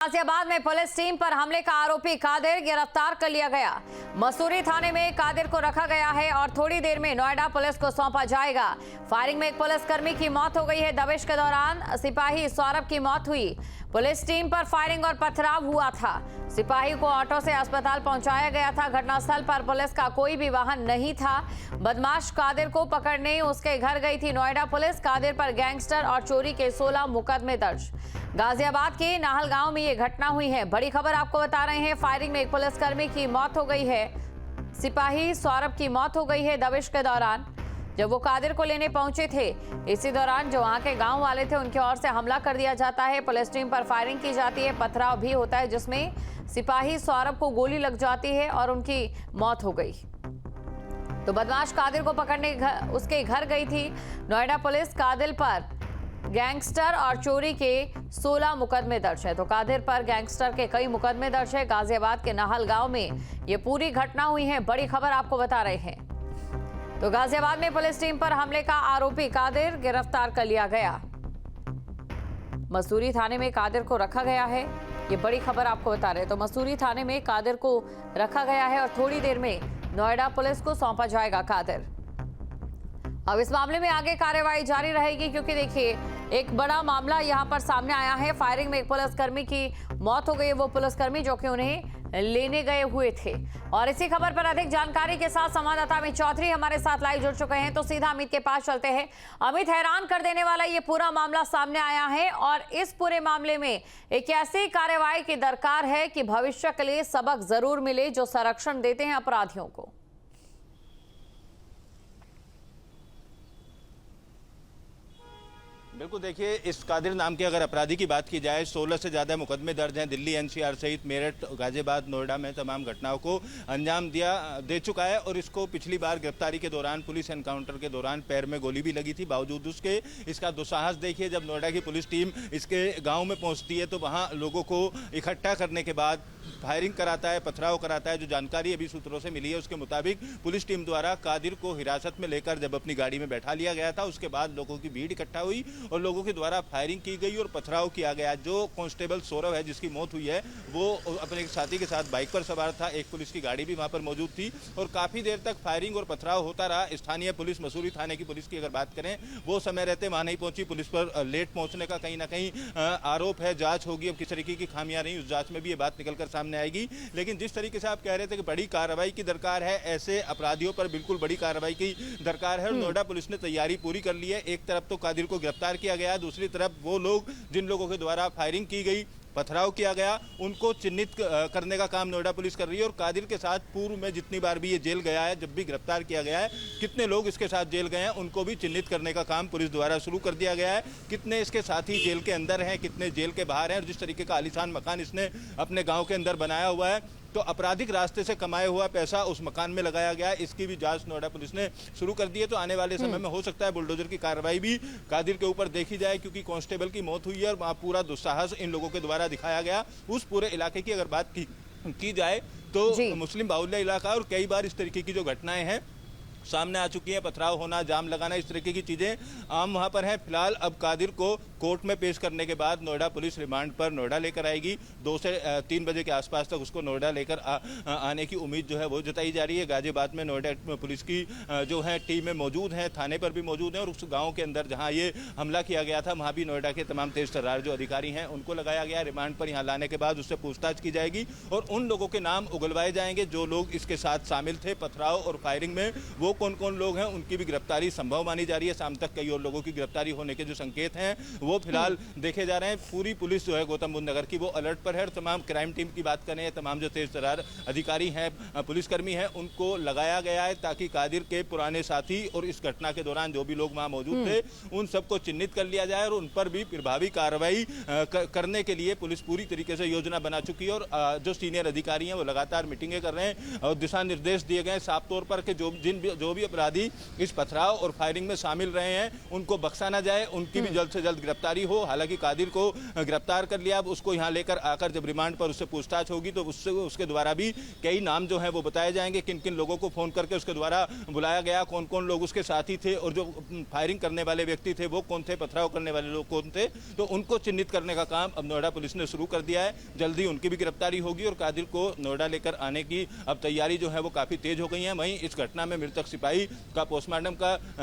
गाजियाबाद में police team पर हमले का आरोपी कादिर गिरफ्तार कर लिया गया। मसूरी थाने में कादिर को रखा गया है और थोड़ी देर में नोएडा पुलिस को सौंपा जाएगा। फायरिंग में एक पुलिसकर्मी की मौत हो गई है। दबिश के दौरान सिपाही सौरभ की मौत हुई। पुलिस टीम पर फायरिंग और पथराव हुआ था। सिपाही को ऑटो से अस्पताल पहुंचाया गया था। घटनास्थल पर पुलिस का कोई भी वाहन नहीं था। बदमाश कादिर को पकड़ने उसके घर गई थी नोएडा पुलिस। कादिर पर गैंगस्टर और चोरी के 16 मुकदमे दर्ज। गाजियाबाद के नाहल गांव में ये घटना हुई है। बड़ी खबर आपको बता रहे हैं। फायरिंग में एक पुलिसकर्मी की मौत हो गई है। सिपाही सौरभ की मौत हो गई है दबिश के दौरान, जब वो कादिर को लेने पहुंचे थे। इसी दौरान जो वहां के गांव वाले थे उनकी ओर से हमला कर दिया जाता है। पुलिस टीम पर फायरिंग की जाती है। पथराव भी होता है जिसमें सिपाही सौरभ को गोली लग जाती है और उनकी मौत हो गई। तो बदमाश कादिर को पकड़ने उसके घर गई थी नोएडा पुलिस। कादिर पर गैंगस्टर और चोरी के 16 मुकदमे दर्ज है। तो कादिर पर गैंगस्टर के कई मुकदमे दर्ज है। गाजियाबाद के नाहल गांव में ये पूरी घटना हुई है। बड़ी खबर आपको बता रहे हैं। तो गाजियाबाद में पुलिस टीम पर हमले का आरोपी कादिर गिरफ्तार कर लिया गया। मसूरी थाने में कादिर को रखा गया है। ये बड़ी खबर आपको बता रहे हैं। तो मसूरी थाने में कादिर को रखा गया है और थोड़ी देर में नोएडा पुलिस को सौंपा जाएगा कादिर। अब इस मामले में आगे कार्रवाई जारी रहेगी, क्योंकि देखिए एक बड़ा मामला यहां पर सामने आया है। फायरिंग में एक पुलिसकर्मी की मौत हो गई। वो पुलिसकर्मी जो कि उन्हें लेने गए हुए थे। और इसी खबर पर अधिक जानकारी के साथ संवाददाता अमित चौधरी हमारे साथ लाइव जुड़ चुके हैं। तो सीधा अमित के पास चलते हैं। अमित, हैरान कर देने वाला ये पूरा मामला सामने आया है और इस पूरे मामले में एक ऐसी कार्रवाई की दरकार है कि भविष्य के लिए सबक जरूर मिले जो संरक्षण देते हैं अपराधियों को। बिल्कुल, देखिए इस कादिर नाम के अगर अपराधी की बात की जाए 16 से ज़्यादा मुकदमे दर्ज हैं। दिल्ली एनसीआर सहित मेरठ, गाजियाबाद, नोएडा में तमाम घटनाओं को अंजाम दे चुका है। और इसको पिछली बार गिरफ्तारी के दौरान, पुलिस एनकाउंटर के दौरान पैर में गोली भी लगी थी। बावजूद उसके इसका दुस्साहस देखिए, जब नोएडा की पुलिस टीम इसके गाँव में पहुँचती है तो वहाँ लोगों को इकट्ठा करने के बाद फायरिंग कराता है, पथराव कराता है। जो जानकारी अभी सूत्रों से मिली है उसके मुताबिक पुलिस टीम द्वारा कादिर को हिरासत में लेकर जब अपनी गाड़ी में बैठा लिया गया था, उसके बाद लोगों की भीड़ इकट्ठा हुई और लोगों के द्वारा फायरिंग की गई और पथराव किया गया। जो कांस्टेबल सौरभ है जिसकी मौत हुई है, वो अपने साथी के साथ बाइक पर सवार था। एक पुलिस की गाड़ी भी वहां पर मौजूद थी और काफी देर तक फायरिंग और पथराव होता रहा। स्थानीय पुलिस, मसूरी थाने की पुलिस की अगर बात करें, वो समय रहते वहां नहीं पहुंची। पुलिस पर लेट पहुंचने का कहीं ना कहीं आरोप है। जांच होगी, अब किस तरीके की खामियां रही उस जांच में भी ये बात निकलकर सामने आएगी। लेकिन जिस तरीके से आप कह रहे थे कि बड़ी कार्रवाई की दरकार है, ऐसे अपराधियों पर बिल्कुल बड़ी कार्रवाई की दरकार है। और नोएडा पुलिस ने तैयारी पूरी कर ली है। एक तरफ तो कादिर को गिरफ्तार किया गया, दूसरी तरफ वो लोग जिन लोगों के द्वारा फायरिंग की गई, पथराव किया गया, उनको चिन्हित करने का काम नोएडा पुलिस कर रही है। और कादिर के साथ पूर्व में जितनी बार भी ये जेल गया है, जब भी गिरफ्तार किया गया है, कितने लोग इसके साथ जेल गए हैं, उनको भी चिन्हित करने का काम पुलिस द्वारा शुरू कर दिया गया है। कितने इसके साथी जेल के अंदर हैं, कितने जेल के बाहर हैं। और जिस तरीके का आलीशान मकान इसने अपने गाँव के अंदर बनाया हुआ है, तो आपराधिक रास्ते से कमाया हुआ पैसा उस मकान में लगाया गया। इसकी भी जांच नोएडा पुलिस ने शुरू कर दी है। तो आने वाले समय में हो सकता है बुलडोजर की कार्रवाई भी कादिर के ऊपर देखी जाए, क्योंकि कांस्टेबल की मौत हुई है और वहाँ पूरा दुस्साहस इन लोगों के द्वारा दिखाया गया। उस पूरे इलाके की अगर बात की जाए तो मुस्लिम बाहुल्य इलाका, और कई बार इस तरीके की जो घटनाएं हैं सामने आ चुकी है। पथराव होना, जाम लगाना, इस तरीके की चीजें आम वहां पर हैं। फिलहाल अब कादिर को कोर्ट में पेश करने के बाद नोएडा पुलिस रिमांड पर नोएडा लेकर आएगी। 2 से 3 बजे के आसपास तक उसको नोएडा लेकर आने की उम्मीद जो है वो जताई जा रही है। गाजियाबाद में नोएडा पुलिस की जो है टीमें मौजूद हैं, थाने पर भी मौजूद हैं। और उस गाँव के अंदर जहाँ ये हमला किया गया था, वहाँ भी नोएडा के तमाम तेज तर्रार जो अधिकारी हैं उनको लगाया गया। रिमांड पर यहाँ लाने के बाद उससे पूछताछ की जाएगी और उन लोगों के नाम उगलवाए जाएंगे जो लोग इसके साथ शामिल थे पथराव और फायरिंग में। वो कौन कौन लोग हैं, उनकी भी गिरफ्तारी संभव मानी जा रही है। शाम तक कई और लोगों की गिरफ्तारी होने के जो संकेत हैं वो फिलहाल देखे जा रहे हैं। पूरी पुलिस जो है गौतम बुद्ध नगर की वो अलर्ट पर है। तमाम क्राइम टीम की बात करें, तमाम जो तेज तर्रार अधिकारी हैं, पुलिसकर्मी हैं, उनको लगाया गया है ताकि कादिर के पुराने साथी और इस घटना के दौरान जो भी लोग वहां मौजूद थे उन सबको चिन्हित कर लिया जाए और उन पर भी प्रभावी कार्रवाई करने के लिए पुलिस पूरी तरीके से योजना बना चुकी है। और जो सीनियर अधिकारी हैं वो लगातार मीटिंगें कर रहे हैं और दिशा निर्देश दिए गए साफ तौर पर कि जो भी अपराधी इस पथराव और फायरिंग में शामिल रहे हैं उनको बख्शा ना जाए, उनकी भी जल्द से जल्द गिरफ्तारी गिरफ्तारी हो। हालांकि कादिर को गिरफ्तार कर लिया, अब उसको यहाँ लेकर आकर जब रिमांड पर उससे पूछताछ होगी तो उसके द्वारा भी कई नाम जो है वो बताए जाएंगे, किन किन लोगों को फोन करके उसके द्वारा बुलाया गया, कौन कौन लोग उसके साथी थे और जो फायरिंग करने वाले व्यक्ति थे वो कौन थे, पथराव करने वाले लोग कौन थे, तो उनको चिन्हित करने का काम अब नोएडा पुलिस ने शुरू कर दिया है। जल्दी उनकी भी गिरफ्तारी होगी और कादिर को नोएडा लेकर आने की अब तैयारी जो है वो काफी तेज हो गई है। वहीं इस घटना में मृतक सिपाही का पोस्टमार्टम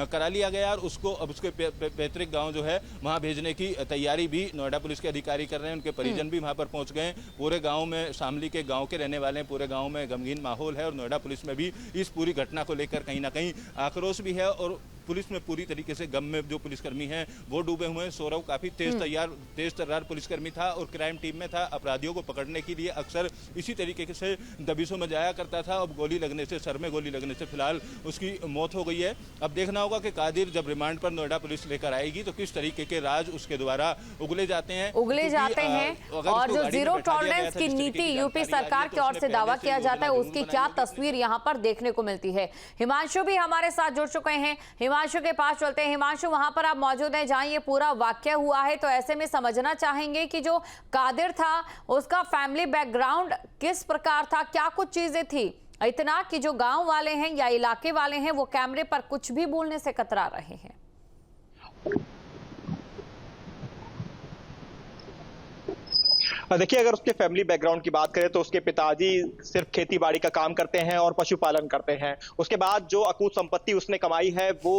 करा लिया गया और उसको अब उसके पैतृक गांव जो है वहां भेजने की तैयारी भी नोएडा पुलिस के अधिकारी कर रहे हैं। उनके परिजन भी वहां पर पहुंच गए। पूरे गांव में, शामली के गांव के रहने वाले हैं, पूरे गांव में गमगीन माहौल है और नोएडा पुलिस में भी इस पूरी घटना को लेकर कहीं ना कहीं आक्रोश भी है और पुलिस में पूरी तरीके से गम में जो पुलिसकर्मी हैं वो डूबे हुए हैं। सौरव काफी तेज तर्रार पुलिसकर्मी था और क्राइम टीम में था। अपराधियों को पकड़ने के लिए अक्सर इसी तरीके से दबिशों में जाया करता था। अब गोली लगने से, सर में गोली लगने से फिलहाल उसकी मौत हो गई है। अब देखना होगा कि कादिर जब रिमांड पर नोएडा पुलिस लेकर आएगी तो किस तरीके के राज उसके द्वारा उगले जाते हैं और जो जीरो टॉलरेंस की नीति यूपी सरकार की ओर से दावा किया जाता है उसकी क्या तस्वीर यहाँ पर देखने को मिलती है। हिमांशु भी हमारे साथ जुड़ चुके हैं। हिमांशु के पास चलते हैं। हिमांशु, वहां पर आप मौजूद हैं जहां ये पूरा वाकया हुआ है, तो ऐसे में समझना चाहेंगे कि जो कादिर था उसका फैमिली बैकग्राउंड किस प्रकार था, क्या कुछ चीजें थी, इतना कि जो गांव वाले हैं या इलाके वाले हैं वो कैमरे पर कुछ भी बोलने से कतरा रहे हैं। देखिए, अगर उसके फैमिली बैकग्राउंड की बात करें तो उसके पिताजी सिर्फ खेती बाड़ी का काम करते हैं और पशुपालन करते हैं। उसके बाद जो अकूत संपत्ति उसने कमाई है वो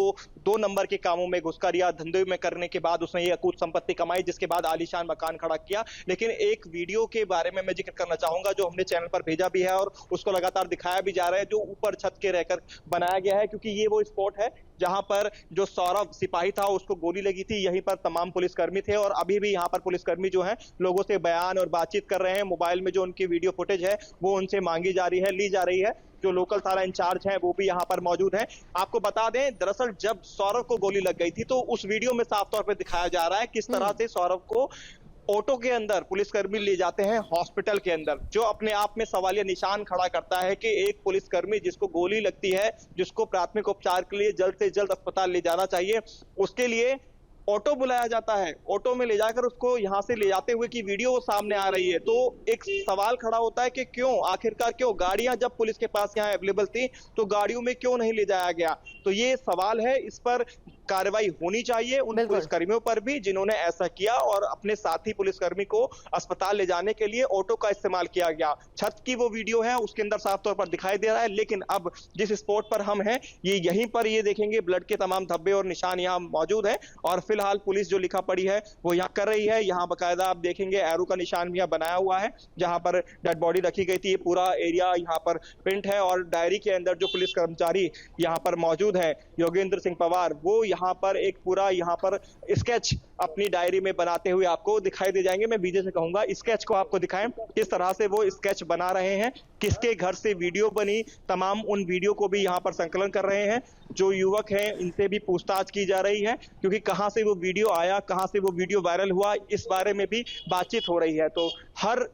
2 नंबर के कामों में घुसकर या धंधे में करने के बाद उसने ये अकूत संपत्ति कमाई, जिसके बाद आलीशान मकान खड़ा किया। लेकिन एक वीडियो के बारे में मैं जिक्र करना चाहूंगा जो हमने चैनल पर भेजा भी है और उसको लगातार दिखाया भी जा रहा है, जो ऊपर छत के रहकर बनाया गया है, क्योंकि ये वो स्पॉट है जहां पर जो सौरभ सिपाही था उसको गोली लगी थी। यहीं पर तमाम पुलिसकर्मी थे और अभी भी यहां पर पुलिसकर्मी जो हैं लोगों से बयान और बातचीत कर रहे हैं। मोबाइल में जो उनकी वीडियो फुटेज है वो उनसे मांगी जा रही है, ली जा रही है। जो लोकल थाना इंचार्ज हैं वो भी यहाँ पर मौजूद हैं। आपको बता दें, दरअसल जब सौरभ को गोली लग गई थी तो उस वीडियो में साफ तौर पर दिखाया जा रहा है किस तरह से सौरभ को ऑटो के अंदर पुलिसकर्मी ले जाते हैं हॉस्पिटल के अंदर, जो अपने आप में सवालिया निशान खड़ा करता है कि एक पुलिसकर्मी जिसको गोली लगती है, जिसको प्राथमिक उपचार के लिए जल्द से जल्द अस्पताल ले जाना चाहिए, उसके लिए ऑटो बुलाया जाता है। ऑटो में ले जाकर उसको यहां से ले जाते हुए की वीडियो सामने आ रही है। तो एक सवाल खड़ा होता है कि क्यों, आखिरकार क्यों गाड़ियां जब पुलिस के पास यहाँ अवेलेबल थी तो गाड़ियों में क्यों नहीं ले जाया गया। तो ये सवाल है, इस पर कार्रवाई होनी चाहिए उन पुलिसकर्मियों पर भी जिन्होंने ऐसा किया और अपने साथी पुलिसकर्मी को अस्पताल ले जाने के लिए ऑटो का इस्तेमाल किया गया। छत की वो वीडियो है, उसके अंदर साफ तौर पर दिखाई दे रहा है। लेकिन अब जिस स्पॉट पर हम हैं ये यहीं पर ये देखेंगे ब्लड के तमाम धब्बे और निशान यहाँ मौजूद है और फिलहाल पुलिस जो लिखा पड़ी है वो यहाँ कर रही है। यहाँ बाकायदा आप देखेंगे एरो का निशान भी यहाँ बनाया हुआ है जहां पर डेड बॉडी रखी गई थी। ये पूरा एरिया यहाँ पर प्रिंट है और डायरी के अंदर जो पुलिस कर्मचारी यहाँ पर मौजूद है योगेंद्र सिंह पवार, वो यहाँ पर एक पूरा यहाँ पर स्केच अपनी डायरी में बनाते हुए आपको दिखाई दे जाएंगे। मैं विजय से कहूंगा स्केच को आपको दिखाएं किस तरह से वो स्केच बना रहे हैं, किसके घर से वीडियो बनी, तमाम उन वीडियो को भी यहाँ पर संकलन कर रहे हैं। जो युवक हैं इनसे भी पूछताछ की जा रही है क्योंकि कहां से वो वीडियो आया, कहां से वो वीडियो वायरल हुआ, इस बारे में भी बातचीत हो रही है। तो हर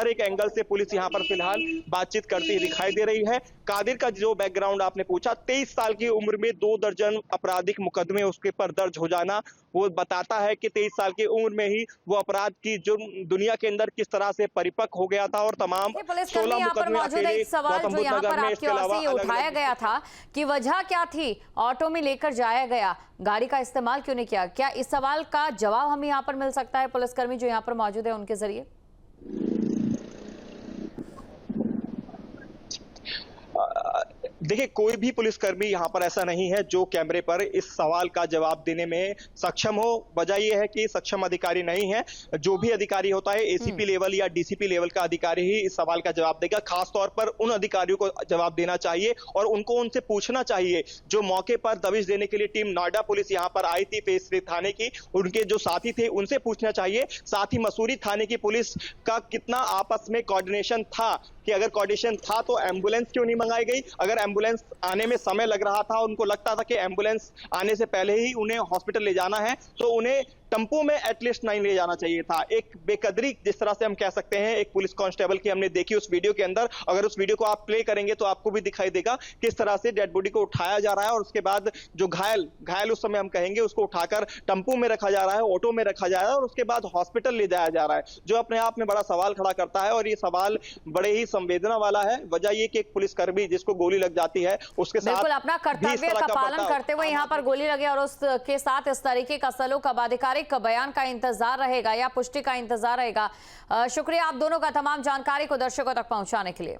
एक एंगल से पुलिस यहाँ पर फिलहाल बातचीत करती दिखाई दे रही है। कादिर का जो बैकग्राउंड आपने पूछा, 23 साल की उम्र में 2 दर्जन आपराधिक मुकदमे उसके पर दर्ज हो जाना, वो बताता है कि 23 साल की उम्र में ही वो अपराध की जो दुनिया के अंदर किस तरह से परिपक्व हो गया था और तमाम 16 मुकदमे अकेले गौतम बुद्ध नगर में इसके अलावा उठाया गया था कि वजह क्या थी, ऑटो में लेकर जाया गया, गाड़ी का इस्तेमाल क्यों नहीं किया। क्या इस सवाल का जवाब हमें यहाँ पर मिल सकता है पुलिसकर्मी जो यहाँ पर मौजूद है उनके जरिए? देखिए, कोई भी पुलिसकर्मी यहाँ पर ऐसा नहीं है जो कैमरे पर इस सवाल का जवाब देने में सक्षम हो। वजह यह है कि सक्षम अधिकारी नहीं है। जो भी अधिकारी होता है एसीपी लेवल या डीसीपी लेवल का अधिकारी ही इस सवाल का जवाब देगा। खास तौर पर उन अधिकारियों को जवाब देना चाहिए और उनको उनसे पूछना चाहिए जो मौके पर दबिश देने के लिए टीम नोएडा पुलिस यहाँ पर आई थी फेस 3 थाने की, उनके जो साथी थे उनसे पूछना चाहिए। साथ ही मसूरी थाने की पुलिस का कितना आपस में कोऑर्डिनेशन था, कि अगर कोऑर्डिनेशन था तो एम्बुलेंस क्यों नहीं मंगाई गई। अगर एम्बुलेंस आने में समय लग रहा था, उनको लगता था कि एम्बुलेंस आने से पहले ही उन्हें हॉस्पिटल ले जाना है, तो उन्हें टेम्पो में एटलीस्ट नहीं ले जाना चाहिए था। एक बेकदरी जिस तरह से हम कह सकते हैं एक पुलिस कांस्टेबल की हमने देखी उस वीडियो के अंदर। अगर उस वीडियो को आप प्ले करेंगे तो आपको भी दिखाई देगा किस तरह से डेड बॉडी को उठाया जा रहा है और उसके बाद जो घायल उस समय हम कहेंगे उसको उठाकर टेम्पो में रखा जा रहा है, ऑटो में रखा जा रहा है और उसके बाद हॉस्पिटल ले जाया जा रहा है, जो अपने आप में बड़ा सवाल खड़ा करता है। और ये सवाल बड़े ही संवेदना वाला है। वजह ये कि एक पुलिसकर्मी जिसको गोली लग जाती है उसके साथ बिल्कुल अपना कर्तव्य का पालन करते हुए यहाँ पर गोली लगे और उसके साथ इस तरीके का सलूक, अब आधिकारिक बयान का इंतजार रहेगा या पुष्टि का इंतजार रहेगा। शुक्रिया आप दोनों का तमाम जानकारी को दर्शकों तक पहुंचाने के लिए।